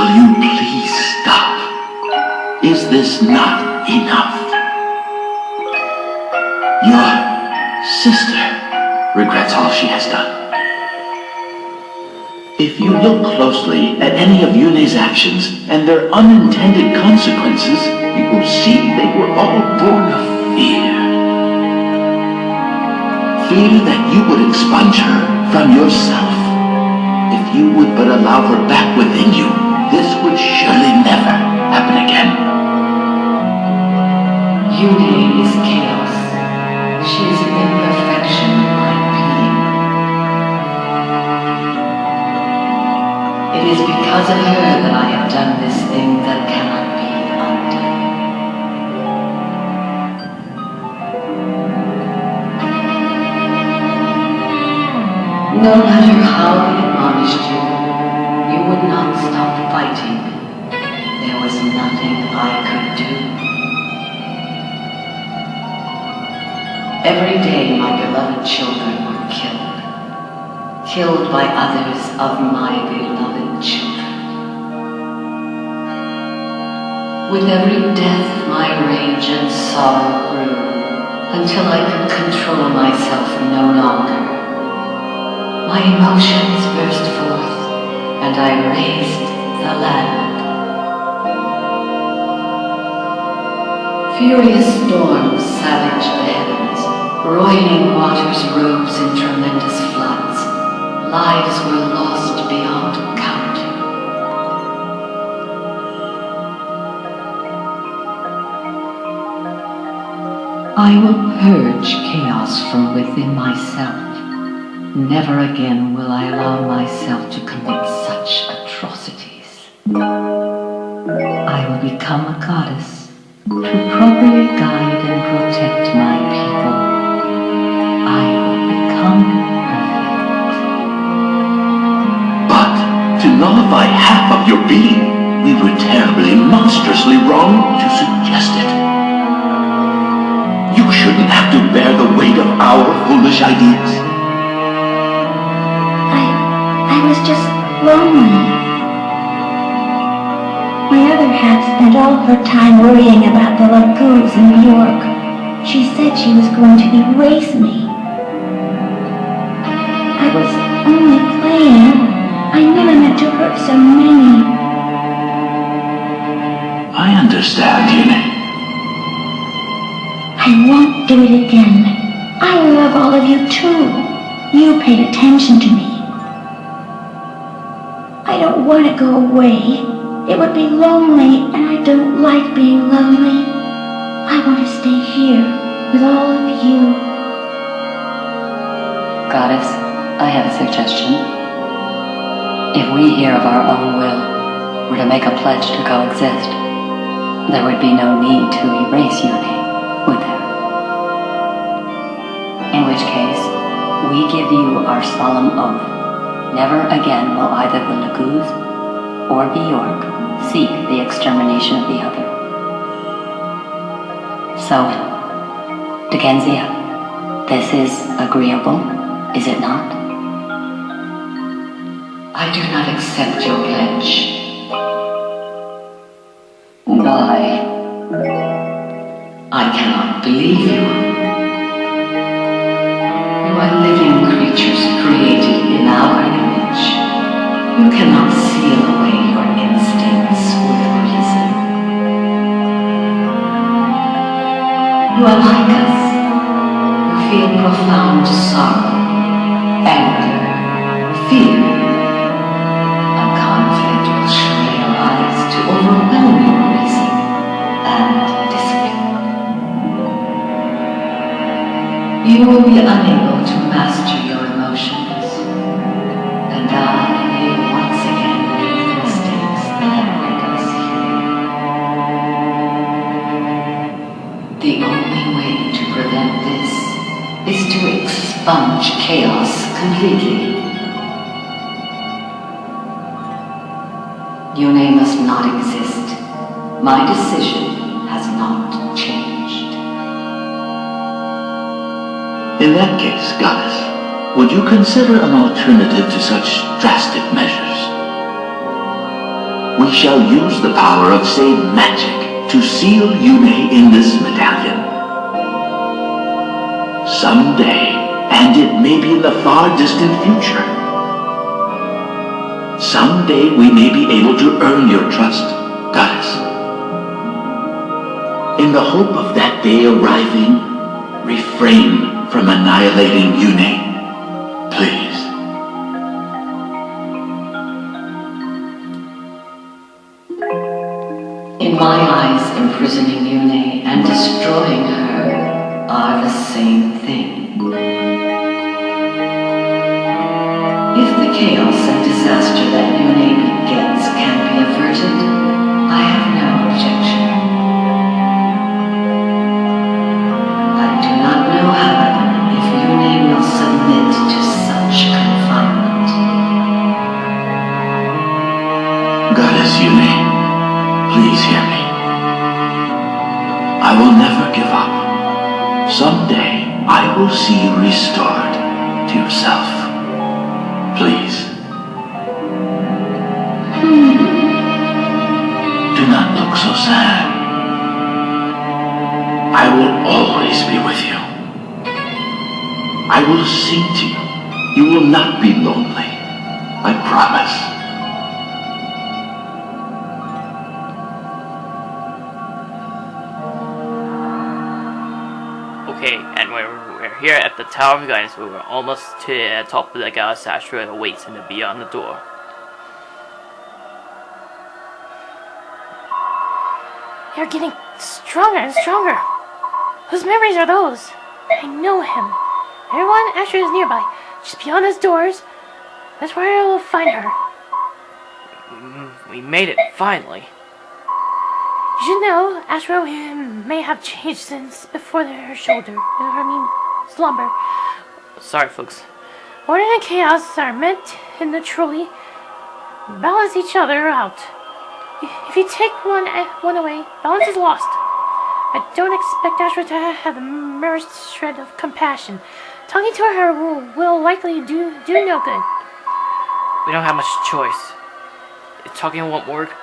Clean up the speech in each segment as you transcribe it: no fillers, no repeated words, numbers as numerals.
Will you please stop? Is this not enough? Your sister regrets all she has done. If you look closely at any of Yune's actions and their unintended consequences, you will see they were all born of fear. Fear that you would expunge her from yourself. If you would but allow her back within you, this would surely never happen again. Yune is chaos. She is an imperfection of my being. It is because of her that I have done this thing that cannot be undone. No matter how I admonished you, you would not stop fighting. There was nothing I could do. Every day my beloved children were killed. Killed by others of my beloved children. With every death my rage and sorrow grew, until I could control myself no longer. My emotions burst forth, and I raised the land. Furious storms savaged the heavens. Roiling waters rose in tremendous floods. Lives were lost beyond counting. I will purge chaos from within myself. Never again will I allow myself to commit such atrocities. I will become a goddess to properly guide and protect my people. I will become perfect. But to nullify half of your being, we were terribly, monstrously wrong to suggest it. You shouldn't have to bear the weight of our foolish ideas. I was just lonely. My other half spent all her time worrying about the lagoons in New York. She said she was going to erase me. I was only playing. I never meant to hurt so many. I understand, Yune. I won't do it again. I love all of you too. You paid attention to me. I don't want to go away. It would be lonely, and I don't like being lonely. I want to stay here with all of you. Goddess, I have a suggestion. If we here of our own will were to make a pledge to coexist, there would be no need to erase Yune, would there? In which case, we give you our solemn oath. Never again will either the Laguz or Bjork seek the extermination of the other. So, Degenzia, this is agreeable, is it not? I do not accept your pledge. Why? I cannot believe you. You are living creatures created in our image. You cannot seal away your instincts with reason. You are like us. You feel profound sorrow, anger, fear. A conflict will surely arise to overwhelm your reason and discipline. You will be unable to master your emotions, and I may once again make the mistakes that bring us here. The only way to prevent this is to expunge chaos completely. Yune must not exist. My decision has not changed. In that case, Goddess, would you consider an alternative to such drastic measures? We we shall use the power of sage magic to seal Yume in this medallion. Someday, and it may be in the far distant future, someday we may be able to earn your trust, Goddess. In the hope of that day arriving, refrain from annihilating Yune, please. In my eyes, imprisoning Yune and destroying her are the same thing. If the chaos and disaster that Yune begets can be averted, I have no objection. I do not know, however, if Yune will submit to such confinement. Goddess Yune, please hear me. I will never give up. Someday, I will see you restored to yourself. Please. Do not look so sad. I will always be with you. I will sing to you. You will not be lonely. I promise. Okay, and we're here at the Tower of Guidance. We're almost to the top of the Galaxy asteroid awaits in the beyond the door. You're getting stronger and stronger. Whose memories are those? I know him. Everyone actually is nearby. Just beyond his doors. That's where I will find her. We made it, finally. You should know, Ashra may have changed since before her slumber. Sorry, folks. Order and chaos are meant to truly balance each other out. If you take one away, balance is lost. I don't expect Ashra to have the merest shred of compassion. Talking to her will likely do no good. We don't have much choice. If talking won't work,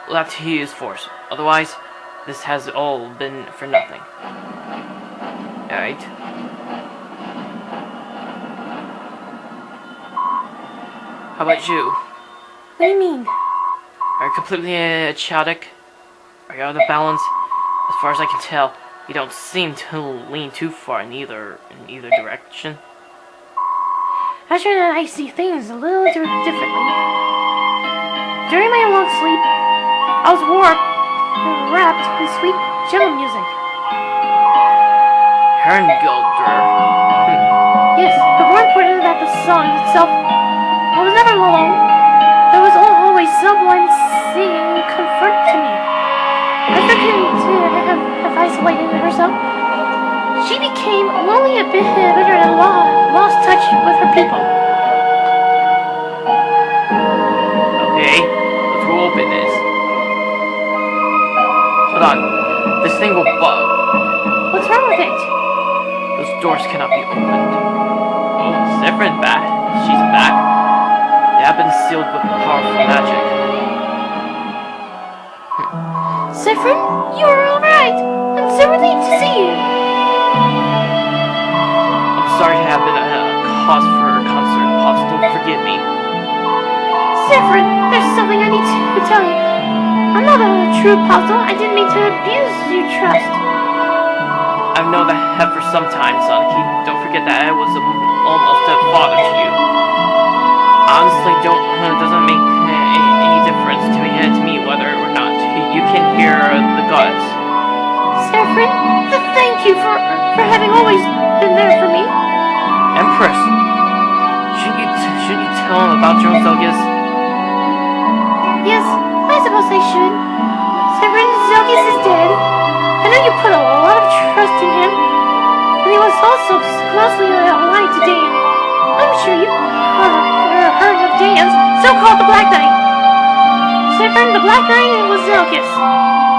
we'll have to use force. Otherwise, this has all been for nothing. Alright. How about you? What do you mean? Are you completely chaotic? Are you out of balance? As far as I can tell, you don't seem to lean too far in either direction. Ashra and I see things a little differently. During my long sleep, I was wrapped in sweet, gentle music. Herngilder. Yes, but more important than the song itself, I was never alone. There was always someone singing comfort to me. After have isolated herself, she became lonely a bit bitter and lost touch with her people. Okay, let's go open this. Hold on, this thing will bug. What's wrong with it? Those doors cannot be opened. Oh, Sephiran back. She's back. They have been sealed with powerful magic. Sephiran, you are alright. I'm so relieved to see you. I'm sorry to have been a cause for her concern. Pops, don't forgive me. Sephiran, there's something I need to tell you. I'm not a true apostle. I didn't mean to abuse your trust. I've known that for some time, son. Don't forget that I was almost a father to you. Honestly, doesn't make any difference to me whether or not you can hear the gods. Sephiran, thank you for having always been there for me. Empress, shouldn't you tell him about your Zelgis? Yes, I suppose I should. Sephiran, Zelgis is dead. I know you put a lot of trust in him, and he was also closely aligned to Dan. I'm sure you heard of Dan's so-called the Black Knight. Sephiran, the Black Knight was Zelgis.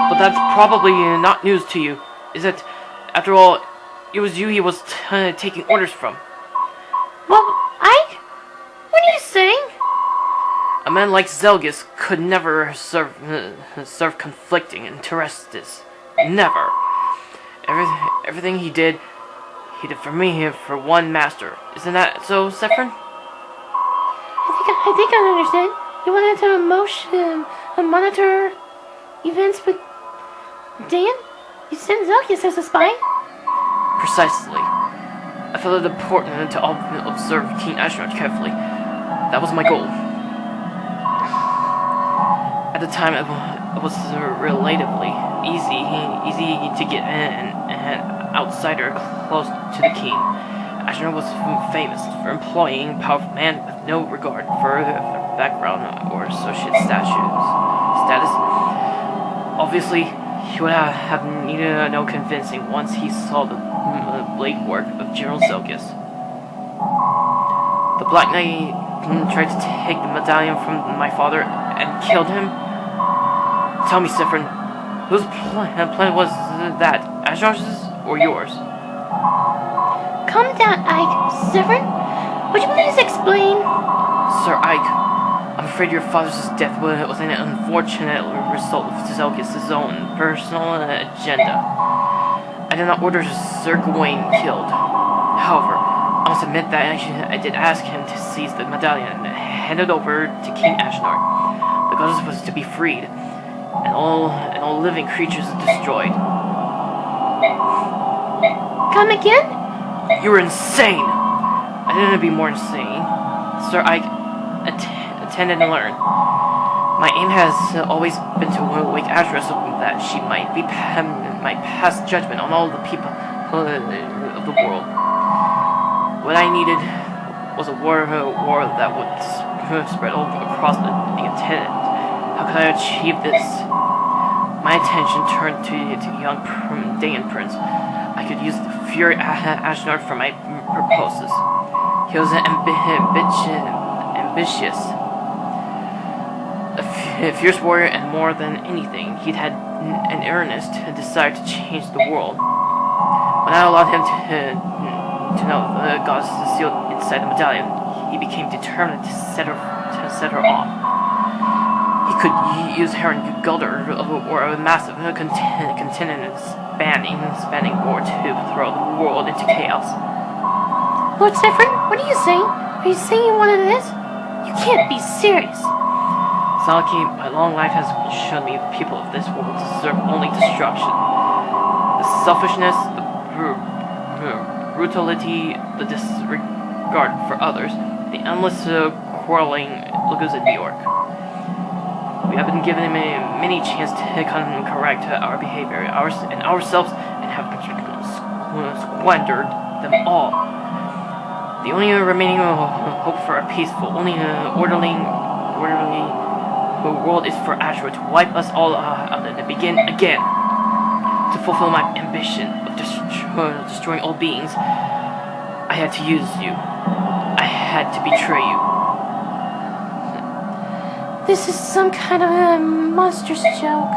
But that's probably not news to you, is it? After all, it was you he was taking orders from. Well, what are you saying? A man like Zelgus could never serve conflicting interests. Never. Everything he did for me, for one master. Isn't that so, Sephiran? I think I understand. You wanted to monitor events with Dan? You sent Zelgus as a spy? Precisely. I felt it important to observe King Ashnard carefully. That was my goal. At the time, it was relatively easy to get an outsider close to the king. Ashnard was famous for employing powerful men with no regard for background or associate status. Obviously, he would have needed no convincing once he saw the blade work of General Zelgus. The Black Knight tried to take the medallion from my father and killed him. Tell me, Sephiran, whose plan was that? Ashnard's or yours? Calm down, Ike. Sephiran, would you please explain? Sir Ike, I'm afraid your father's death was an unfortunate result of Zelgus' own personal agenda. I did not order Sir Gawain killed. However, I must admit that I did ask him to seize the medallion and hand it over to King Ashnard. The goddess was to be freed, and all living creatures destroyed. Come again? You were insane! I didn't be more insane. Sir Ike, attend and learn. My aim has always been to wake Ashra so that she might pass judgment on all the people of the world. What I needed was a war that would spread across the continent. How could I achieve this? My attention turned to the young Dayan prince. I could use the fury Ashnard for my purposes. He was ambitious, a fierce warrior, and more than anything, he'd had an earnest desire to change the world. When I allowed him to know the goddess sealed inside the medallion, he became determined to set her off. He could use her and Guldur or a massive continent spanning war to throw the world into chaos. Lord Sephiran, what are you saying? Are you saying you wanted this? You can't be serious. Salaki, my long life has shown me the people of this world deserve only destruction. The selfishness, the brutality, the disregard for others, the endless quarreling Laguz in New York. We have been given many chances to correct our behavior and ourselves, and have squandered them all. The only remaining hope for a peaceful, orderly world is for Ashra to wipe us all out and begin again. To fulfill my ambition of destroying all beings, I had to use you. I had to betray you. This is some kind of a monstrous joke.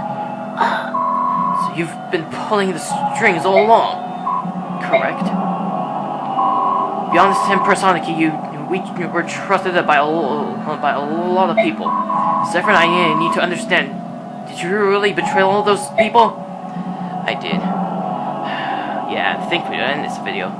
So you've been pulling the strings all along, correct? Beyond this impersonality, we were trusted by a lot of people. Sephiran, I need to understand. Did you really betray all those people? I did. Yeah, I think we're in this video.